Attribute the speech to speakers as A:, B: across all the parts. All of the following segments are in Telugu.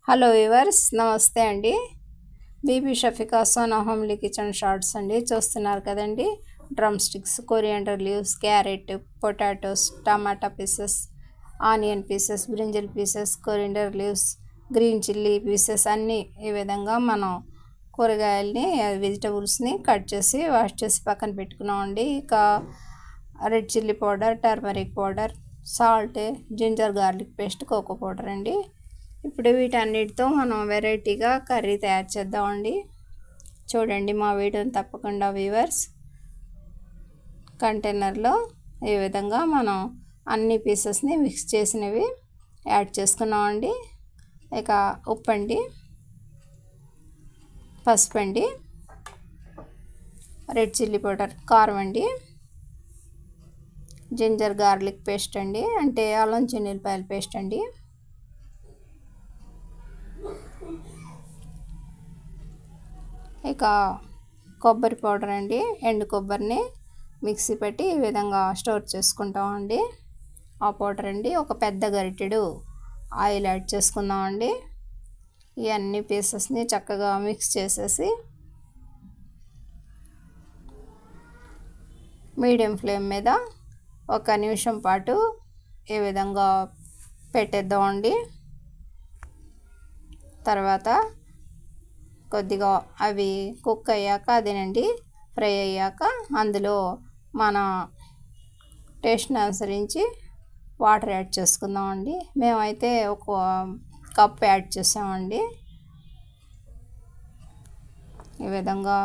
A: హలో వ్యూవర్స్, నమస్తే అండి. Bibi Shafika Sona homely kitchen shorts అండి. చూస్తున్నారు కదండి, drum sticks, coriander leaves, carrot, potatoes, tomato pieces, onion pieces, brinjal pieces, coriander leaves, green chilli pieces అన్నీ ఈ విధంగా మనం కూరగాయల్ని వెజిటబుల్స్ని కట్ చేసి వాష్ చేసి పక్కన పెట్టుకున్నామండి. ఇక red chilli powder, turmeric powder, salt, ginger garlic paste, cocoa powder అండి. ఇప్పుడు వీటన్నిటితో మనం వెరైటీగా కర్రీ తయారు చేద్దామండి. చూడండి మా వీడియోని తప్పకుండా వ్యూవర్స్. కంటైనర్లో ఈ విధంగా మనం అన్ని పీసెస్ని మిక్స్ చేసినవి యాడ్ చేసుకున్నామండి. ఇక ఉప్పు అండి, పసుపు అండి, రెడ్ చిల్లీ పౌడర్ కారం అండి, జింజర్ గార్లిక్ పేస్ట్ అండి, అంటే అల్లం చిన్నులపాయల పేస్ట్ అండి, ఇక కొబ్బరి పౌడర్ అండి. ఎండు కొబ్బరిని మిక్సీ పెట్టి ఈ విధంగా స్టోర్ చేసుకుంటామండి. ఆ పౌడర్ అండి. ఒక పెద్ద గరిటెడు ఆయిల్ యాడ్ చేసుకుందామండి. ఈ అన్ని పీసెస్ని చక్కగా మిక్స్ చేసేసి మీడియం ఫ్లేమ్ మీద 1 నిమిషం పాటు ఈ విధంగా పెట్టేద్దామండి. తర్వాత కొద్దిగా అవి కుక్ అయ్యాక, అదేనండి ఫ్రై అయ్యాక, అందులో మన టేస్ట్ని అనుసరించి వాటర్ యాడ్ చేసుకుందామండి. మేమైతే 1 కప్ యాడ్ చేసామండి. ఈ విధంగా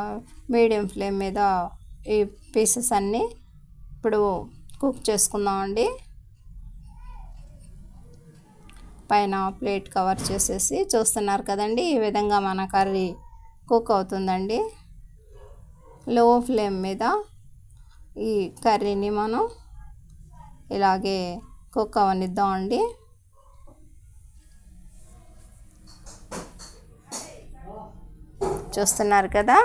A: మీడియం ఫ్లేమ్ మీద ఈ పీసెస్ అన్నీ ఇప్పుడు కుక్ చేసుకుందామండి. పైన ప్లేట్ కవర్ చేసేసి చూస్తున్నారు కదండి, ఈ విధంగా మన కర్రీ కుక్ అవుతుందండి. లో ఫ్లేమ్ మీద ఈ కర్రీని మనం ఇలాగే కుక్ అవనిద్దామండి. చూస్తున్నారు కదా,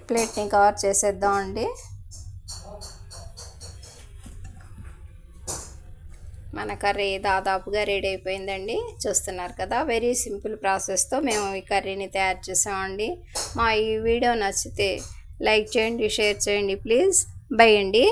A: ప్లేట్ని కవర్ చేసేద్దామండి. మన కర్రీ దాదాపుగా రెడీ అయిపోయిందండి. చూస్తున్నారు కదా, వెరీ సింపుల్ ప్రాసెస్తో మేము ఈ కర్రీని తయారు చేసామండి. మా ఈ వీడియో నచ్చితే లైక్ చేయండి, షేర్ చేయండి ప్లీజ్. బై అండి.